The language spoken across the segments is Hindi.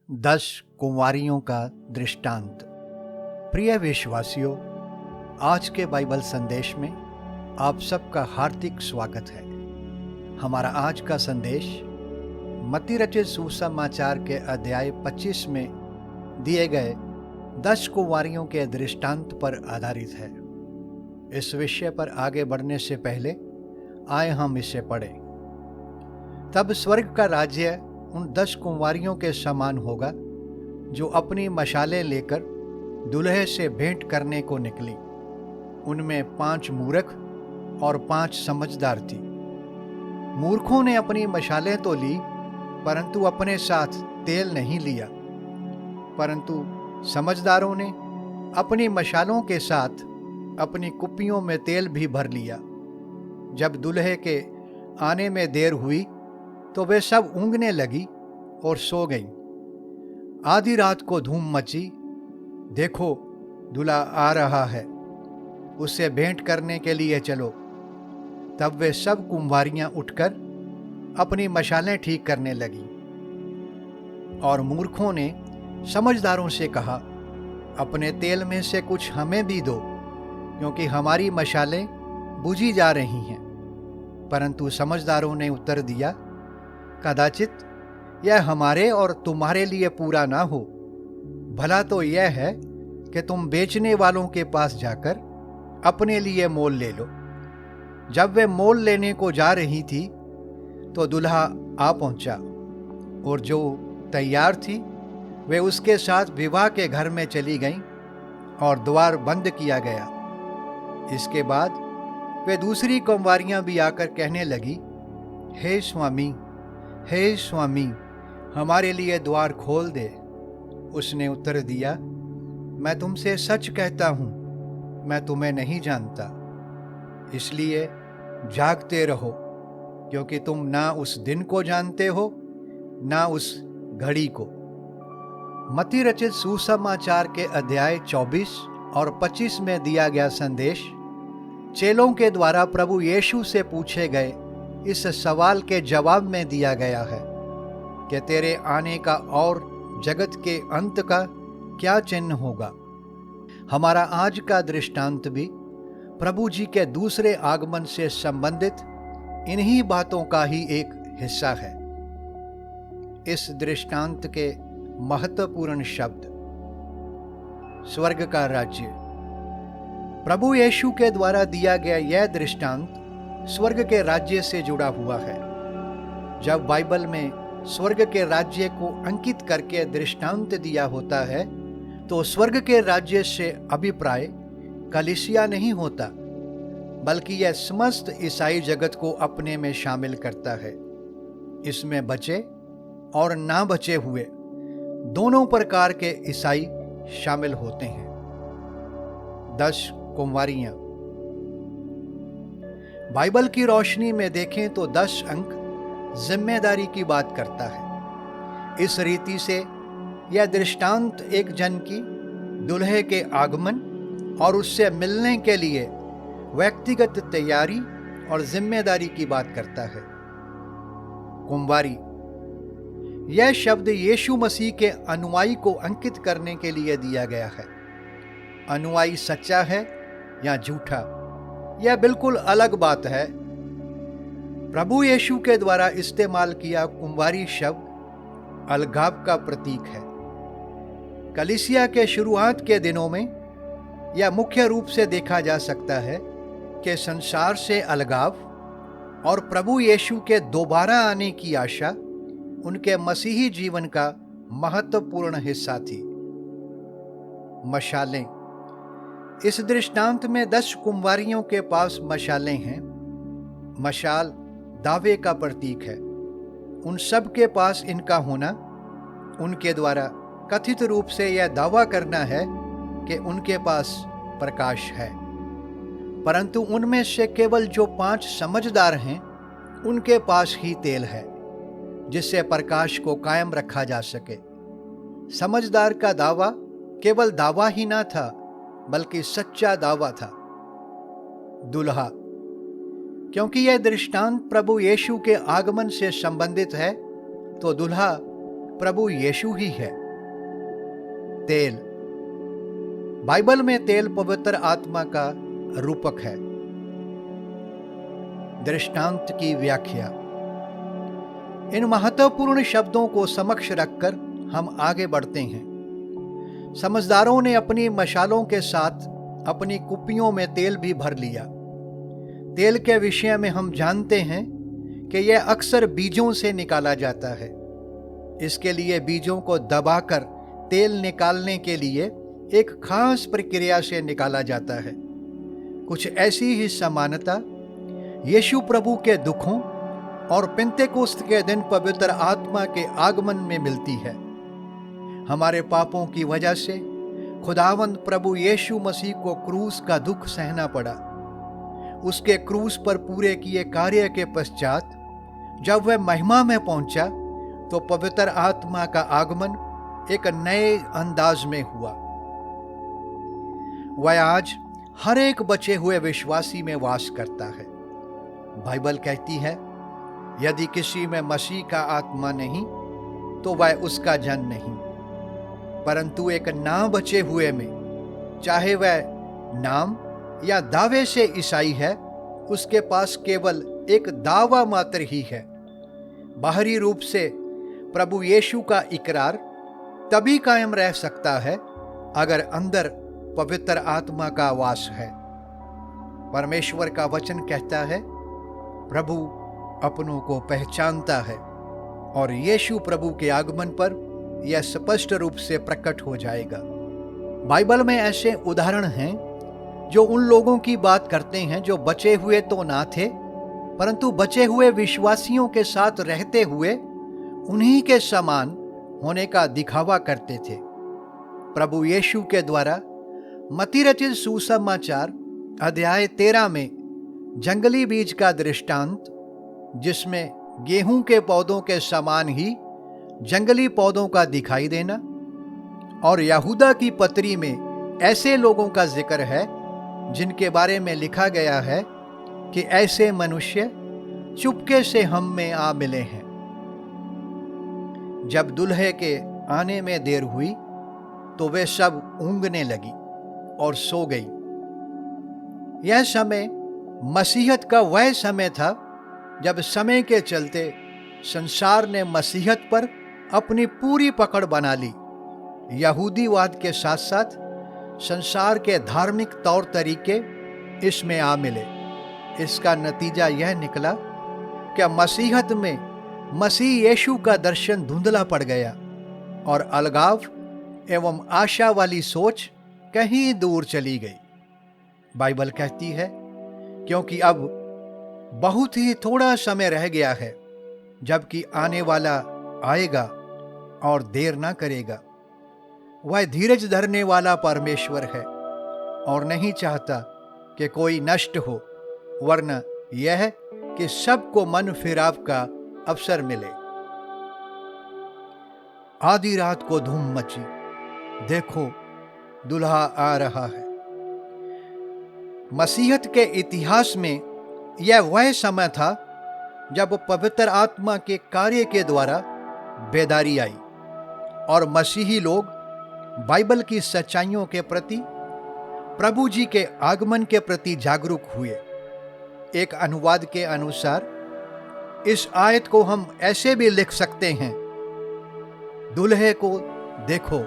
10 कुंवारियों का दृष्टांत। प्रिय विश्वासियों, आज के बाइबल संदेश में आप सबका हार्दिक स्वागत है। हमारा आज का संदेश मत्ती रचित सुसमाचार के अध्याय 25 में दिए गए 10 कुंवारियों के दृष्टांत पर आधारित है। इस विषय पर आगे बढ़ने से पहले आए हम इसे पढ़ें। तब स्वर्ग का राज्य उन 10 कुंवारियों के समान होगा जो अपनी मशालें लेकर दूल्हे से भेंट करने को निकली। उनमें 5 मूर्ख और 5 समझदार थी। मूर्खों ने अपनी मशालें तो ली, परंतु अपने साथ तेल नहीं लिया। परंतु समझदारों ने अपनी मशालों के साथ अपनी कुप्पियों में तेल भी भर लिया। जब दूल्हे के आने में देर हुई तो वे सब ऊँघने लगी और सो गईं। आधी रात को धूम मची, देखो दूल्हा आ रहा है, उससे भेंट करने के लिए चलो। तब वे सब कुंवारियां उठकर अपनी मशालें ठीक करने लगी। और मूर्खों ने समझदारों से कहा, अपने तेल में से कुछ हमें भी दो, क्योंकि हमारी मशालें बुझी जा रही हैं। परंतु समझदारों ने उत्तर दिया, कदाचित यह हमारे और तुम्हारे लिए पूरा ना हो। भला तो यह है कि तुम बेचने वालों के पास जाकर अपने लिए मोल ले लो। जब वे मोल लेने को जा रही थी तो दूल्हा आ पहुंचा, और जो तैयार थी वे उसके साथ विवाह के घर में चली गईं और द्वार बंद किया गया। इसके बाद वे दूसरी कुंवारियां भी आकर कहने लगी, हे स्वामी, हमारे लिए द्वार खोल दे। उसने उत्तर दिया, मैं तुमसे सच कहता हूं, मैं तुम्हें नहीं जानता। इसलिए जागते रहो, क्योंकि तुम ना उस दिन को जानते हो ना उस घड़ी को। मत्ती रचित सुसमाचार के अध्याय 24 और 25 में दिया गया संदेश चेलों के द्वारा प्रभु यीशु से पूछे गए इस सवाल के जवाब में दिया गया है कि तेरे आने का और जगत के अंत का क्या चिन्ह होगा। हमारा आज का दृष्टांत भी प्रभु जी के दूसरे आगमन से संबंधित इन्हीं बातों का ही एक हिस्सा है। इस दृष्टांत के महत्वपूर्ण शब्द स्वर्ग का राज्य। प्रभु यीशु के द्वारा दिया गया यह दृष्टांत स्वर्ग के राज्य से जुड़ा हुआ है। जब बाइबल में स्वर्ग के राज्य को अंकित करके दृष्टांत दिया होता है तो स्वर्ग के राज्य से अभिप्राय कलीसिया नहीं होता, बल्कि यह समस्त ईसाई जगत को अपने में शामिल करता है। इसमें बचे और ना बचे हुए दोनों प्रकार के ईसाई शामिल होते हैं। 10 कुंवारियां। बाइबल की रोशनी में देखें तो 10 अंक जिम्मेदारी की बात करता है। इस रीति से यह दृष्टांत एक जन की दूल्हे के आगमन और उससे मिलने के लिए व्यक्तिगत तैयारी और जिम्मेदारी की बात करता है। कुंवारी, यह शब्द यीशु मसीह के अनुयायी को अंकित करने के लिए दिया गया है। अनुयायी सच्चा है या झूठा, यह बिल्कुल अलग बात है। प्रभु यीशु के द्वारा इस्तेमाल किया कुंवारी शब्द अलगाव का प्रतीक है। कलीसिया के शुरुआत के दिनों में यह मुख्य रूप से देखा जा सकता है कि संसार से अलगाव और प्रभु यीशु के दोबारा आने की आशा उनके मसीही जीवन का महत्वपूर्ण हिस्सा थी। मशालें। इस दृष्टांत में 10 कुंवारियों के पास मशालें हैं। मशाल दावे का प्रतीक है। उन सब के पास इनका होना उनके द्वारा कथित रूप से यह दावा करना है कि उनके पास प्रकाश है। परंतु उनमें से केवल जो 5 समझदार हैं उनके पास ही तेल है, जिससे प्रकाश को कायम रखा जा सके। समझदार का दावा केवल दावा ही ना था, बल्कि सच्चा दावा था। दूल्हा। क्योंकि यह दृष्टांत प्रभु यीशु के आगमन से संबंधित है तो दूल्हा प्रभु यीशु ही है। तेल। बाइबल में तेल पवित्र आत्मा का रूपक है। दृष्टांत की व्याख्या। इन महत्वपूर्ण शब्दों को समक्ष रखकर हम आगे बढ़ते हैं। समझदारों ने अपनी मशालों के साथ अपनी कुप्पियों में तेल भी भर लिया। तेल के विषय में हम जानते हैं कि यह अक्सर बीजों से निकाला जाता है। इसके लिए बीजों को दबाकर तेल निकालने के लिए एक खास प्रक्रिया से निकाला जाता है। कुछ ऐसी ही समानता यीशु प्रभु के दुखों और पेंतेकोस्त के दिन पवित्र आत्मा के आगमन में मिलती है। हमारे पापों की वजह से खुदावंद प्रभु यीशु मसीह को क्रूस का दुख सहना पड़ा। उसके क्रूस पर पूरे किए कार्य के पश्चात जब वह महिमा में पहुंचा तो पवित्र आत्मा का आगमन एक नए अंदाज में हुआ। वह आज हर एक बचे हुए विश्वासी में वास करता है। बाइबल कहती है, यदि किसी में मसीह का आत्मा नहीं तो वह उसका जन नहीं। परंतु एक ना बचे हुए में, चाहे वह नाम या दावे से ईसाई है, उसके पास केवल एक दावा मात्र ही है। बाहरी रूप से प्रभु यीशु का इकरार तभी कायम रह सकता है अगर अंदर पवित्र आत्मा का वास है। परमेश्वर का वचन कहता है, प्रभु अपनों को पहचानता है, और यीशु प्रभु के आगमन पर यह स्पष्ट रूप से प्रकट हो जाएगा। बाइबल में ऐसे उदाहरण हैं जो उन लोगों की बात करते हैं जो बचे हुए तो ना थे, परंतु बचे हुए विश्वासियों के साथ रहते हुए उन्हीं के समान होने का दिखावा करते थे। प्रभु यीशु के द्वारा मत्ती रचित सुसमाचार अध्याय 13 में जंगली बीज का दृष्टांत, जिसमें गेहूं के पौधों के समान ही जंगली पौधों का दिखाई देना, और यहूदा की पत्री में ऐसे लोगों का जिक्र है जिनके बारे में लिखा गया है कि ऐसे मनुष्य चुपके से हम में आ मिले हैं। जब दुल्हे के आने में देर हुई तो वे सब ऊँघने लगी और सो गई। यह समय मसीहत का वह समय था जब समय के चलते संसार ने मसीहत पर अपनी पूरी पकड़ बना ली। यहूदीवाद के साथ साथ संसार के धार्मिक तौर तरीके इसमें आ मिले। इसका नतीजा यह निकला कि मसीहत में मसीह यीशु का दर्शन धुंधला पड़ गया और अलगाव एवं आशा वाली सोच कहीं दूर चली गई। बाइबल कहती है, क्योंकि अब बहुत ही थोड़ा समय रह गया है जबकि आने वाला आएगा और देर ना करेगा। वह धीरज धरने वाला परमेश्वर है और नहीं चाहता कि कोई नष्ट हो, वरना यह कि सबको मन फिराव का अवसर मिले। आधी रात को धूम मची, देखो दुल्हा आ रहा है। मसीहत के इतिहास में यह वह समय था जब पवित्र आत्मा के कार्य के द्वारा बेदारी आई और मसीही लोग बाइबल की सच्चाइयों के प्रति, प्रभु जी के आगमन के प्रति जागरूक हुए। एक अनुवाद के अनुसार इस आयत को हम ऐसे भी लिख सकते हैं, दुल्हे को देखो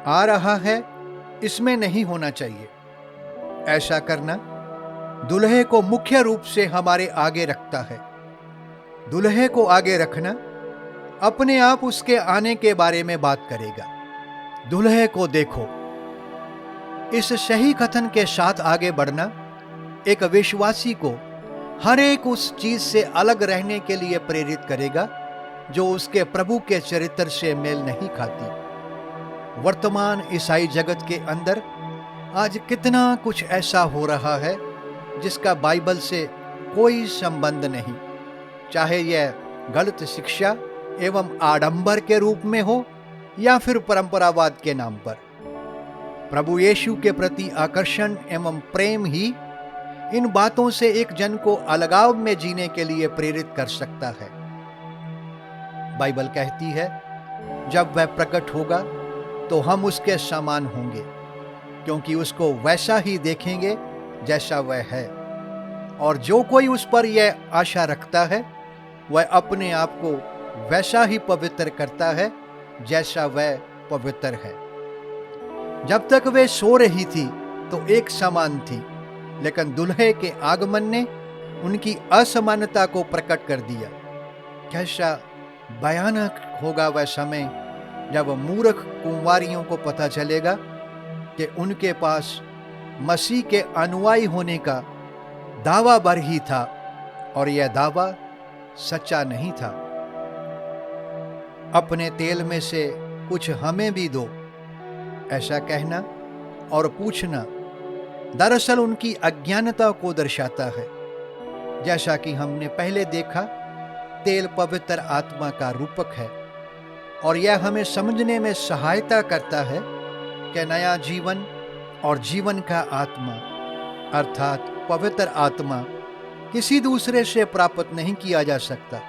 आ रहा है, इसमें नहीं होना चाहिए। ऐसा करना दुल्हे को मुख्य रूप से हमारे आगे रखता है। दुल्हे को आगे रखना अपने आप उसके आने के बारे में बात करेगा। दुल्हे को देखो, इस सही कथन के साथ आगे बढ़ना एक विश्वासी को हर एक उस चीज से अलग रहने के लिए प्रेरित करेगा जो उसके प्रभु के चरित्र से मेल नहीं खाती। वर्तमान ईसाई जगत के अंदर आज कितना कुछ ऐसा हो रहा है जिसका बाइबल से कोई संबंध नहीं, चाहे यह गलत शिक्षा एवं आडंबर के रूप में हो या फिर परंपरावाद के नाम पर। प्रभु यीशु के प्रति आकर्षण एवं प्रेम ही इन बातों से एक जन को अलगाव में जीने के लिए प्रेरित कर सकता है। बाइबल कहती है, जब वह प्रकट होगा तो हम उसके समान होंगे, क्योंकि उसको वैसा ही देखेंगे जैसा वह है। और जो कोई उस पर यह आशा रखता है वह अपने आप को वैसा ही पवित्र करता है जैसा वह पवित्र है। जब तक वे सो रही थी तो एक समान थी, लेकिन दुल्हे के आगमन ने उनकी असमानता को प्रकट कर दिया। कैसा भयानक होगा वह समय जब मूर्ख कुंवारियों को पता चलेगा कि उनके पास मसीह के अनुयायी होने का दावा भर ही था और यह दावा सच्चा नहीं था। अपने तेल में से कुछ हमें भी दो, ऐसा कहना और पूछना दरअसल उनकी अज्ञानता को दर्शाता है। जैसा कि हमने पहले देखा, तेल पवित्र आत्मा का रूपक है और यह हमें समझने में सहायता करता है कि नया जीवन और जीवन का आत्मा अर्थात पवित्र आत्मा किसी दूसरे से प्राप्त नहीं किया जा सकता,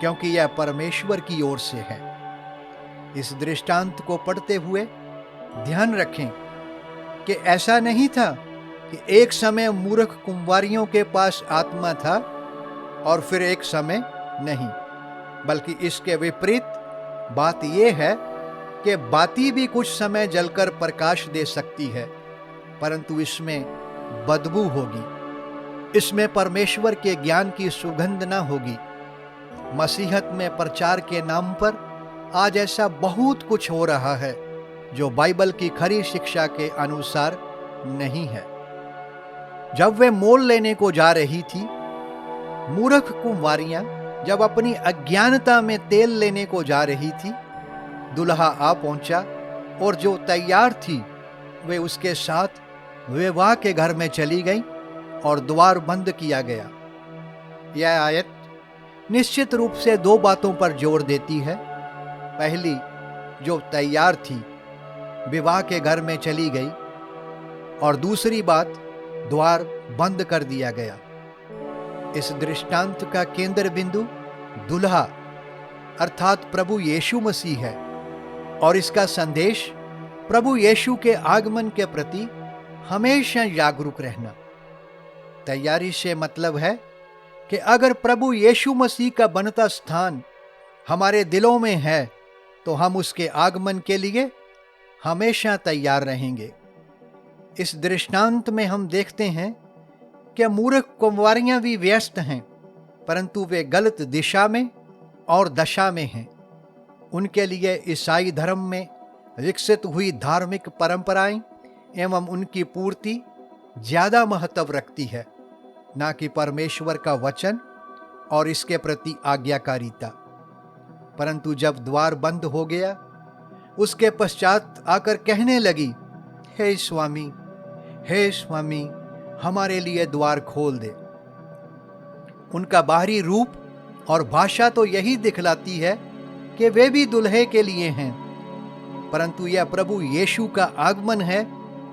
क्योंकि यह परमेश्वर की ओर से है। इस दृष्टांत को पढ़ते हुए ध्यान रखें कि ऐसा नहीं था कि एक समय मूर्ख कुंवारियों के पास आत्मा था और फिर एक समय नहीं, बल्कि इसके विपरीत बात यह है कि बाती भी कुछ समय जलकर प्रकाश दे सकती है, परंतु इसमें बदबू होगी, इसमें परमेश्वर के ज्ञान की सुगंध न होगी। मसीहत में प्रचार के नाम पर आज ऐसा बहुत कुछ हो रहा है जो बाइबल की खरी शिक्षा के अनुसार नहीं है। जब वे मोल लेने को जा रही थी, मूर्ख कुंवारियां जब अपनी अज्ञानता में तेल लेने को जा रही थी, दुल्हा आ पहुंचा और जो तैयार थी वे उसके साथ विवाह के घर में चली गईं और द्वार बंद किया गया। यह आयत निश्चित रूप से दो बातों पर जोर देती है। पहली, जो तैयार थी विवाह के घर में चली गई, और दूसरी बात, द्वार बंद कर दिया गया। इस दृष्टांत का केंद्र बिंदु दुल्हा अर्थात प्रभु यीशु मसीह है और इसका संदेश प्रभु यीशु के आगमन के प्रति हमेशा जागरूक रहना। तैयारी से मतलब है कि अगर प्रभु यीशु मसीह का बनता स्थान हमारे दिलों में है तो हम उसके आगमन के लिए हमेशा तैयार रहेंगे। इस दृष्टांत में हम देखते हैं कि मूर्ख कुंवारियां भी व्यस्त हैं, परंतु वे गलत दिशा में और दशा में हैं। उनके लिए ईसाई धर्म में विकसित हुई धार्मिक परंपराएं एवं उनकी पूर्ति ज्यादा महत्व रखती है, ना कि परमेश्वर का वचन और इसके प्रति आज्ञाकारिता। परंतु जब द्वार बंद हो गया, उसके पश्चात आकर कहने लगी, हे स्वामी, हमारे लिए द्वार खोल दे। उनका बाहरी रूप और भाषा तो यही दिखलाती है कि वे भी दुल्हे के लिए हैं, परंतु यह प्रभु यीशु का आगमन है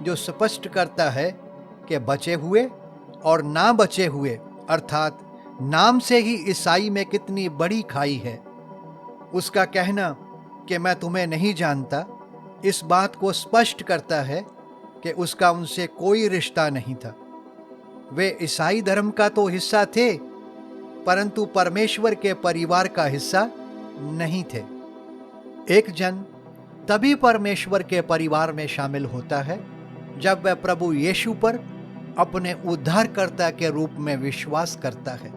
जो स्पष्ट करता है कि बचे हुए और ना बचे हुए अर्थात नाम से ही ईसाई में कितनी बड़ी खाई है। उसका कहना कि मैं तुम्हें नहीं जानता इस बात को स्पष्ट करता है कि उसका उनसे कोई रिश्ता नहीं था। वे ईसाई धर्म का तो हिस्सा थे, परंतु परमेश्वर के परिवार का हिस्सा नहीं थे। एक जन तभी परमेश्वर के परिवार में शामिल होता है जब वह प्रभु यीशु पर अपने उद्धारकर्ता के रूप में विश्वास करता है।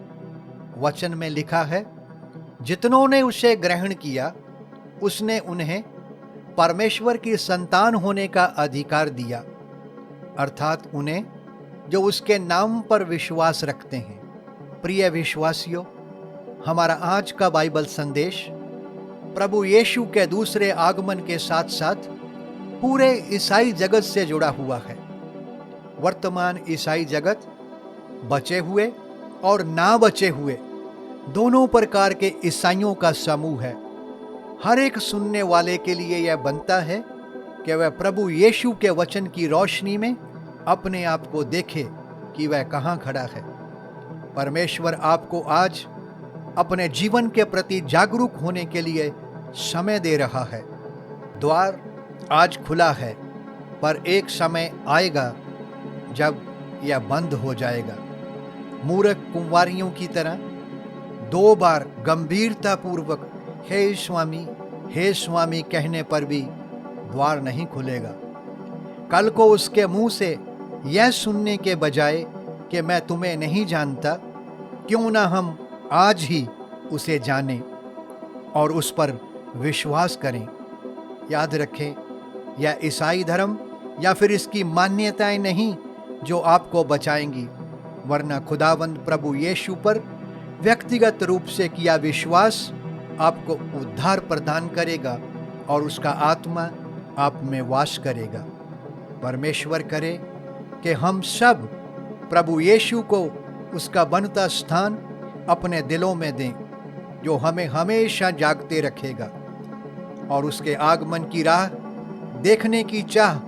वचन में लिखा है, जितनों ने उसे ग्रहण किया उसने उन्हें परमेश्वर की संतान होने का अधिकार दिया, अर्थात उन्हें जो उसके नाम पर विश्वास रखते हैं। प्रिय विश्वासियों, हमारा आज का बाइबल संदेश प्रभु यीशु के दूसरे आगमन के साथ साथ पूरे ईसाई जगत से जुड़ा हुआ है। वर्तमान ईसाई जगत बचे हुए और ना बचे हुए दोनों प्रकार के ईसाइयों का समूह है। हर एक सुनने वाले के लिए यह बनता है कि वह प्रभु यीशु के वचन की रोशनी में अपने आप को देखे कि वह कहाँ खड़ा है। परमेश्वर आपको आज अपने जीवन के प्रति जागरूक होने के लिए समय दे रहा है। द्वार आज खुला है, पर एक समय आएगा जब यह बंद हो जाएगा। मूर्ख कुंवारियों की तरह 2 बार गंभीरतापूर्वक हे स्वामी कहने पर भी द्वार नहीं खुलेगा। कल को उसके मुंह से यह सुनने के बजाय कि मैं तुम्हें नहीं जानता, क्यों ना हम आज ही उसे जानें और उस पर विश्वास करें। याद रखें, यह ईसाई धर्म या फिर इसकी मान्यताएं नहीं जो आपको बचाएंगी, वरना खुदावंद प्रभु यीशु पर व्यक्तिगत रूप से किया विश्वास आपको उद्धार प्रदान करेगा और उसका आत्मा आप में वास करेगा। परमेश्वर करे कि हम सब प्रभु यीशु को उसका बनता स्थान अपने दिलों में दें, जो हमें हमेशा जागते रखेगा, और उसके आगमन की राह देखने की चाह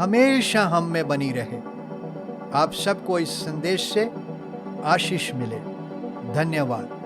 हमेशा हम में बनी रहे। आप सबको इस संदेश से आशीष मिले। धन्यवाद।